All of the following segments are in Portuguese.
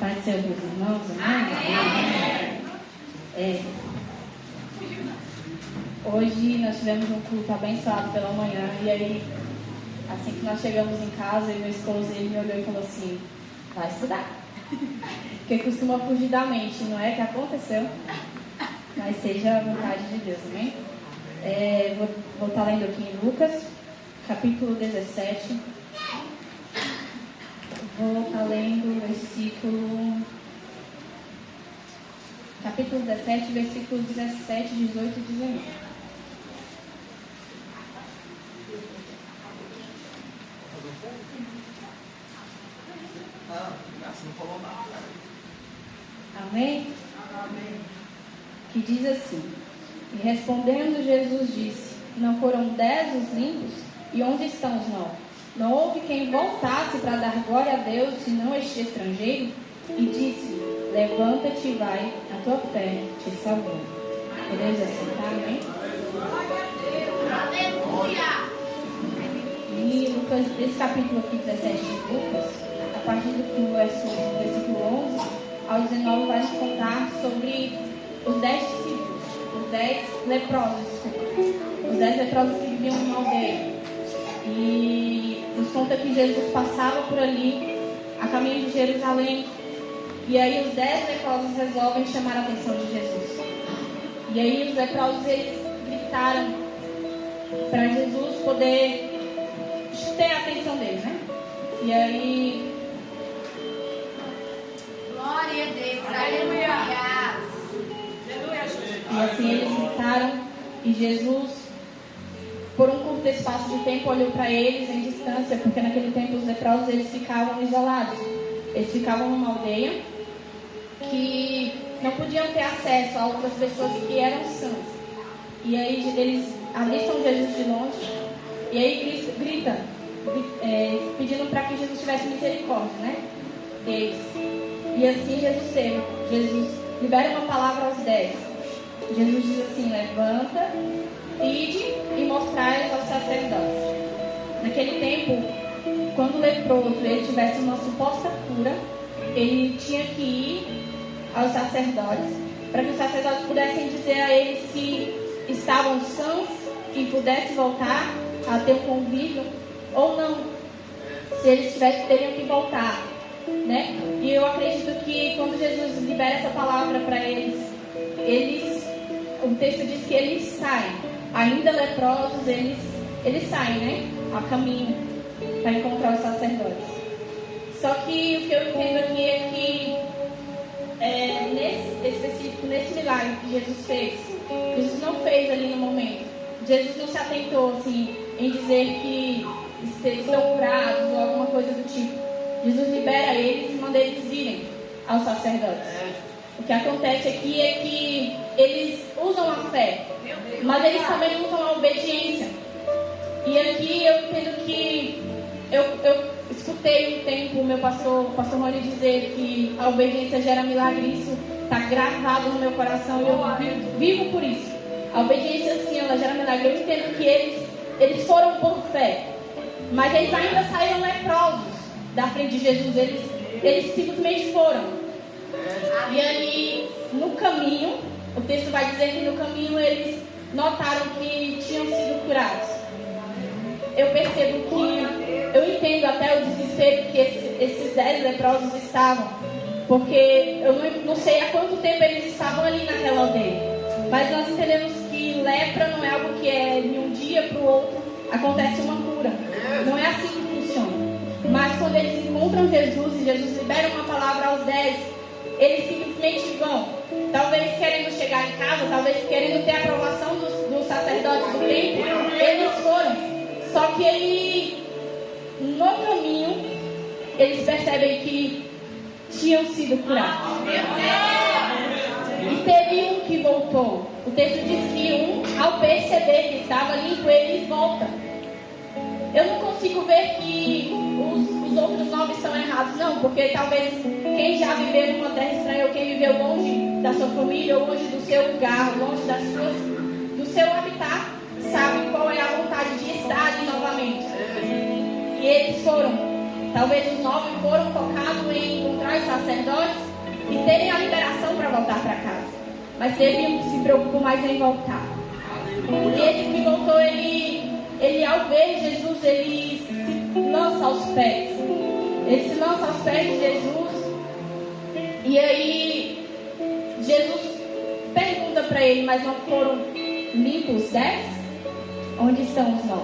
Pai do Senhor, meus irmãos, amém? Hoje nós tivemos um culto abençoado pela manhã. E aí, assim que nós chegamos em casa, e meu esposo, ele me olhou e falou assim: vai estudar. Porque costuma fugir da mente, não é que aconteceu? Mas seja a vontade de Deus, amém? Vou estar lendo aqui em Lucas, capítulo 17. Vou estar lendo o versículo... Capítulo 17, versículo 17, 18 e 19. Amém? Amém. Que diz assim: e respondendo Jesus disse: não foram 10 os limpos? E onde estão os 9? Não houve quem voltasse para dar glória a Deus, senão este estrangeiro? E disse: levanta-te e vai, a tua fé te salvou. Podemos assentar, amém? Aleluia! E Lucas, esse capítulo aqui, 17 de Lucas, a partir do versículo 11 ao 19, vai nos contar sobre os 10 discípulos, os 10 leprosos, os 10 leprosos que viviam em uma aldeia. E nos conta que Jesus passava por ali, a caminho de Jerusalém. E aí os 10 leprosos resolvem chamar a atenção de Jesus. E aí os leprosos, eles gritaram para Jesus poder ter a atenção deles, né? E aí... glória a Deus, aleluia! E assim eles gritaram e Jesus, por um curto espaço de tempo, olhou para eles em distância, porque naquele tempo os leprosos, eles ficavam isolados. Eles ficavam numa aldeia que não podiam ter acesso a outras pessoas que eram sãs. E aí eles avistam Jesus de longe, e aí grita, pedindo para que Jesus tivesse misericórdia, né, deles. E assim Jesus teve. Jesus libera uma palavra aos 10. Jesus diz assim: levanta, ide e mostrai aos sacerdotes. Naquele tempo, quando o leproso ele tivesse uma suposta cura, ele tinha que ir aos sacerdotes, para que os sacerdotes pudessem dizer a ele se estavam sãos e pudesse voltar a ter um convívio ou não. Se eles teriam que voltar, né? E eu acredito que quando Jesus libera essa palavra para eles, o texto diz que eles saem, ainda leprosos, eles saem, né, a caminho para encontrar os sacerdotes. Só que o que eu entendo aqui é que nesse milagre que Jesus fez, Jesus não fez ali no momento. Jesus não se atentou assim em dizer que eles estão curados ou alguma coisa do tipo. Jesus libera eles e manda eles irem aos sacerdotes. O que acontece aqui é que eles usam a fé, mas eles também usam a obediência. E aqui eu entendo que eu escutei um tempo o meu pastor, o pastor Rony, dizer que a obediência gera milagre. Isso está gravado no meu coração e eu vivo por isso. A obediência, sim, ela gera milagre. Eu entendo que eles foram por fé, mas eles ainda saíram leprosos da frente de Jesus. Eles simplesmente foram. E aí, no caminho, o texto vai dizer que no caminho eles notaram que tinham sido curados. Eu percebo que, eu entendo até o desespero que esses 10 leprosos estavam, porque eu não sei há quanto tempo eles estavam ali naquela aldeia, mas nós entendemos que lepra não é algo que é de um dia para o outro acontece uma cura. Não é assim que funciona. Mas quando eles encontram Jesus e Jesus libera uma palavra aos 10, eles simplesmente vão. Talvez querendo chegar em casa, talvez querendo ter a aprovação dos sacerdotes do templo, eles foram. Só que aí, no caminho, eles percebem que tinham sido curados. E teve um que voltou. O texto diz que ao perceber que estava limpo, ele volta. Eu não consigo ver que os outros 9 estão errados, não, porque talvez quem já viveu numa terra estranha, ou quem viveu longe da sua família, ou longe do seu lugar, longe do seu habitat, sabe qual é a vontade de estar ali novamente. E eles foram. Talvez os 9 foram focados em encontrar sacerdotes e terem a liberação para voltar para casa. Mas teve um que se preocupou mais em voltar. E esse que voltou, ele ao ver Jesus, ele se lança aos pés. Ele se lança aos pés de Jesus. E aí Jesus pergunta para ele: mas não foram limpos os 10? Onde estão os 9?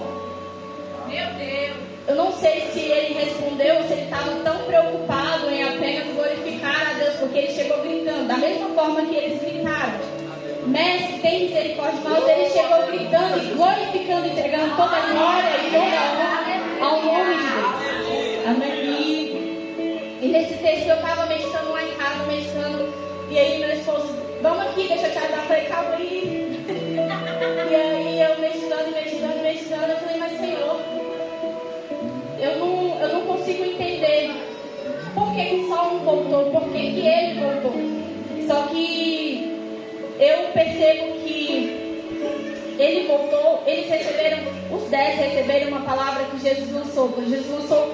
Meu Deus. Eu não sei se ele respondeu ou se ele estava tão preocupado em apenas glorificar a Deus, porque ele chegou gritando, da mesma forma que eles gritaram: Mestre, tem misericórdia de nós. Ele chegou gritando e glorificando, entregando toda a glória e toda a honra ao nome de Deus. Amém. E nesse texto eu estava meditando lá em casa, e aí meu esposo: vamos aqui, deixa eu te ajudar. Eu falei: calma aí. E aí eu meditando, eu falei: mas Senhor, eu não consigo entender por que só um voltou, por que ele voltou. Só que eu percebo que ele voltou, os 10 receberam uma palavra que Jesus lançou. Jesus lançou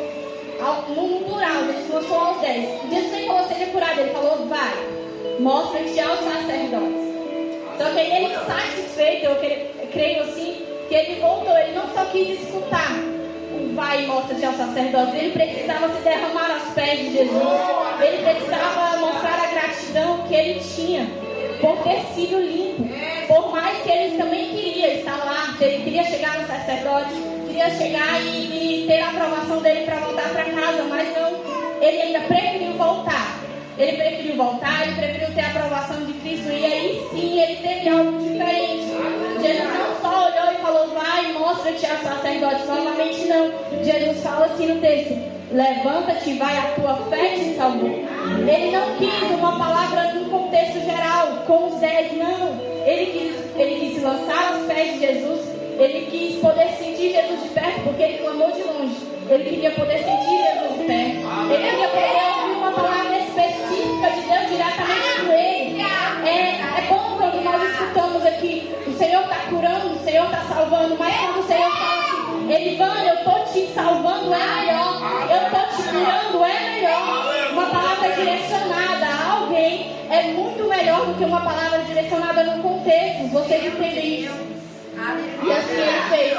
no plural, Jesus lançou aos 10. Jesus nem falou: seja curado, ele falou: vai, mostra-te aos sacerdotes. Só que aí ele, satisfeito, eu creio assim, que ele voltou. Ele não só quis escutar o vai e mostra-te aos sacerdotes, ele precisava se derramar aos pés de Jesus. Ele precisava mostrar a gratidão que ele tinha por ter sido limpo. Por mais que ele também queria estar lá, ele queria chegar no sacerdote, queria chegar e ter a aprovação dele para voltar para casa, mas não, ele ainda preferiu voltar. Ele preferiu ter a aprovação de Cristo. E aí sim ele teve algo diferente. Jesus não só olhou e falou: vai, mostra-te aos sacerdotes. Novamente não. Jesus fala assim no texto: levanta-te, vai, a tua fé te salvou. Ele não quis uma palavra no contexto geral, com os 10, não. Ele quis se lançar aos pés de Jesus. Ele quis poder sentir Jesus de perto, porque ele clamou de longe. Ele queria poder sentir Jesus de perto. Ele queria poder ouvir uma palavra específica de Deus diretamente com ele. É bom quando nós escutamos aqui: o Senhor está curando, o Senhor está salvando. Mas quando o Senhor fala assim: Elivane, eu estou te salvando, é melhor. Eu estou te curando, é melhor. Uma palavra direcionada a alguém é muito melhor do que uma palavra direcionada no contexto. Vocês entendem isso? E assim ele fez.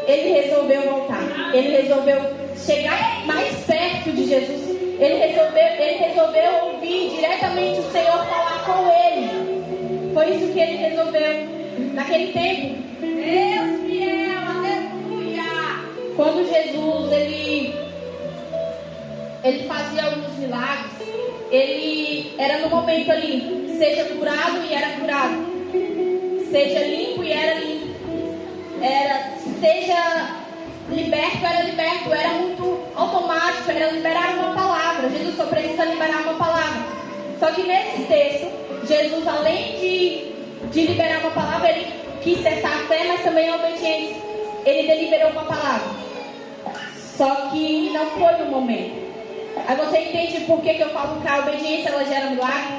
Ele resolveu voltar. Ele resolveu chegar mais perto de Jesus. Ele resolveu ouvir diretamente o Senhor falar com ele. Foi isso que ele resolveu. Naquele tempo, Deus fiel, aleluia. quando Jesus ele fazia alguns milagres, ele era no momento ali: seja curado e era curado, seja limpo e era limpo, seja liberto, era liberto. Era muito automático, era liberar uma palavra. Jesus só precisa liberar uma palavra. Só que nesse texto, Jesus, além de liberar uma palavra, ele quis testar a fé, mas também a obediência. Ele deliberou uma palavra, só que não foi no momento. Aí você entende por que eu falo que a obediência ela gera milagre?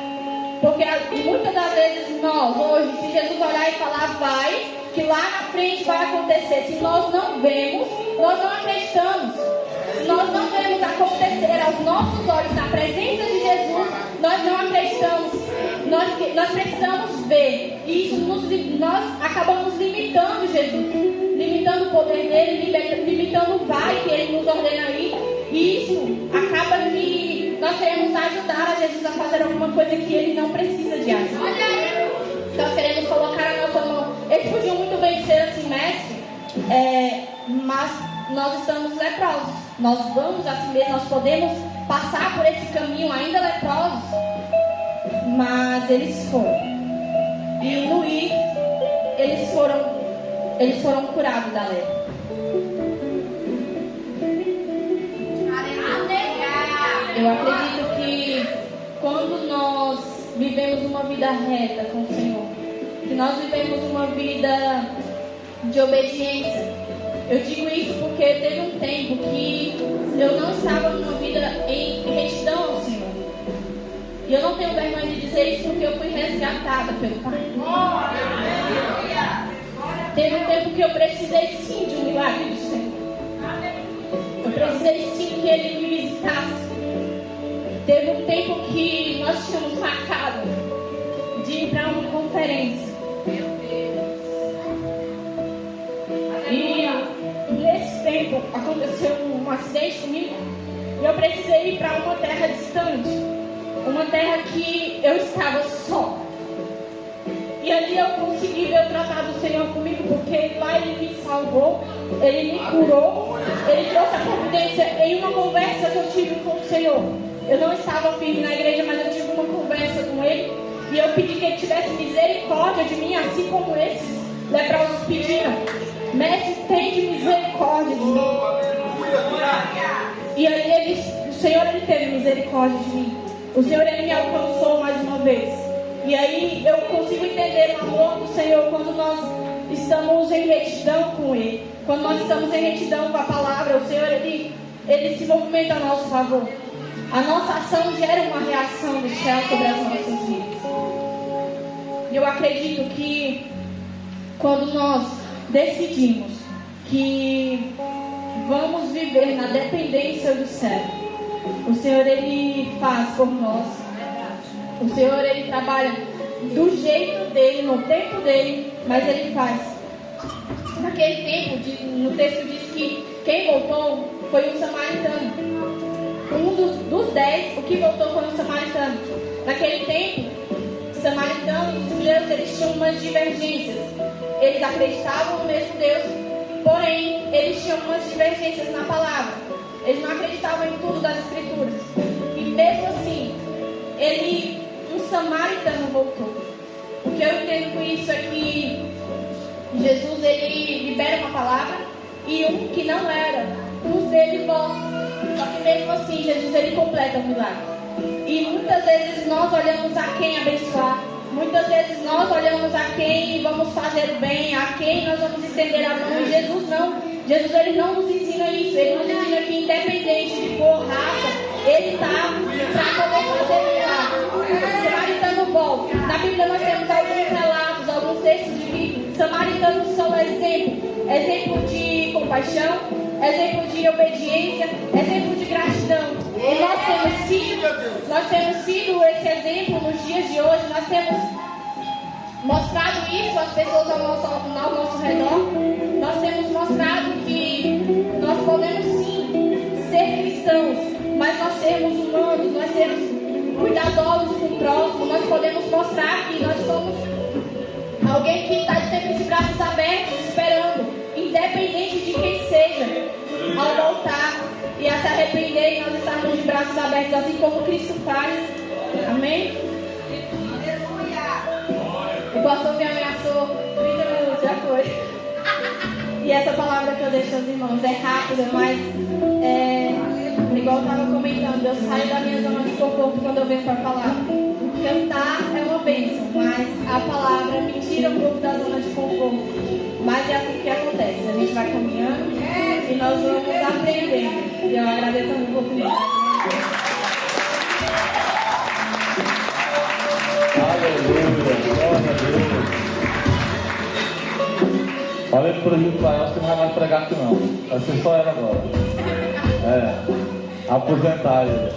Porque muitas das vezes nós, hoje, se Jesus olhar e falar vai, que lá na frente vai acontecer, se nós não vemos, nós não acreditamos. Se nós não vemos acontecer aos nossos olhos, na presença de Jesus, nós não acreditamos. Nós precisamos ver. E isso nós acabamos limitando Jesus, limitando o poder dele, limitando o vai que ele nos ordena aí. E isso acaba que nós queremos ajudar a Jesus a fazer alguma coisa que ele não precisa de ajuda. Nós queremos colocar a nossa mão. Eles podiam muito bem dizer assim: mestre, mas nós estamos leprosos. Nós vamos assim mesmo, nós podemos passar por esse caminho ainda leprosos. Mas eles foram. E no ir, eles foram curados da lepra. Eu acredito que quando nós vivemos uma vida reta com o Senhor, que nós vivemos uma vida de obediência, eu digo isso porque teve um tempo que eu não estava numa vida em retidão ao Senhor. E eu não tenho vergonha de dizer isso porque eu fui resgatada pelo Pai. Teve um tempo que eu precisei sim de um milagre do Senhor. Eu precisei sim que Ele me visitasse. teve um tempo que nós tínhamos marcado de ir para uma conferência. E nesse tempo aconteceu um acidente comigo e eu precisei ir para uma terra distante, uma terra que eu estava só. E ali eu consegui ver o tratado do Senhor comigo, porque lá Ele me salvou, Ele me curou, Ele trouxe a providência em uma conversa que eu tive com o Senhor. Eu não estava firme na igreja, mas eu tive uma conversa com Ele e eu pedi que Ele tivesse misericórdia de mim, assim como esses leprosos pediram. Mestre, tem de misericórdia de mim. E aí o Senhor, Ele teve misericórdia de mim. O Senhor, Ele me alcançou mais uma vez. E aí eu consigo entender o amor do Senhor quando nós estamos em retidão com Ele. Quando nós estamos em retidão com a palavra, o Senhor, Ele se movimenta a nosso favor. A nossa ação gera uma reação do céu sobre as nossas vidas. E eu acredito que quando nós decidimos que vamos viver na dependência do céu, o Senhor, Ele faz por nós. O Senhor, Ele trabalha do jeito dEle, no tempo dEle, mas Ele faz. Naquele tempo, no texto diz que quem voltou foi um samaritano. Um dos 10, o que voltou foi um samaritano. Naquele tempo, samaritanos e judeus, eles tinham umas divergências. Eles acreditavam no mesmo Deus, porém, eles tinham umas divergências na palavra. Eles não acreditavam em tudo das Escrituras. E mesmo assim, um samaritano voltou. O que eu entendo com isso é que Jesus, Ele libera uma palavra e um que não era, uns dele voltam. Só que mesmo assim, Jesus, Ele completa o milagre. E muitas vezes nós olhamos a quem abençoar. Muitas vezes nós olhamos a quem vamos fazer o bem, a quem nós vamos estender a mão. E Jesus não. Jesus, Ele não nos ensina isso. Ele nos ensina que independente de cor, raça, Ele está para poder fazer o milagre. O samaritano volta. Na Bíblia nós temos alguns relatos, alguns textos de que samaritanos são exemplo de compaixão, exemplo de obediência, exemplo de gratidão. E nós temos sido esse exemplo nos dias de hoje. Nós temos mostrado isso às pessoas ao nosso redor. Nós temos mostrado que nós podemos sim ser cristãos, mas nós sermos humanos, nós sermos cuidadosos com o próximo. Nós podemos mostrar que nós somos alguém que está sempre de braços abertos, esperando, independente de quem seja, ao voltar e a se arrepender, e nós estarmos de braços abertos, assim como Cristo faz. Amém? O pastor me ameaçou 30 minutos, já foi. E essa palavra que eu deixo aos irmãos é rápida, mas igual eu estava comentando, eu saio da minha zona de conforto quando eu venho para a palavra. Cantar é uma bênção, mas a palavra me tira um pouco da zona de conforto. Mas é assim que acontece, a gente vai caminhando e nós vamos aprendendo. E eu agradeço a oportunidade. Aleluia, glória a Deus. Olha para o pai, acho que não vai mais pregar aqui não. Vai ser só ela agora. Aposentar ele.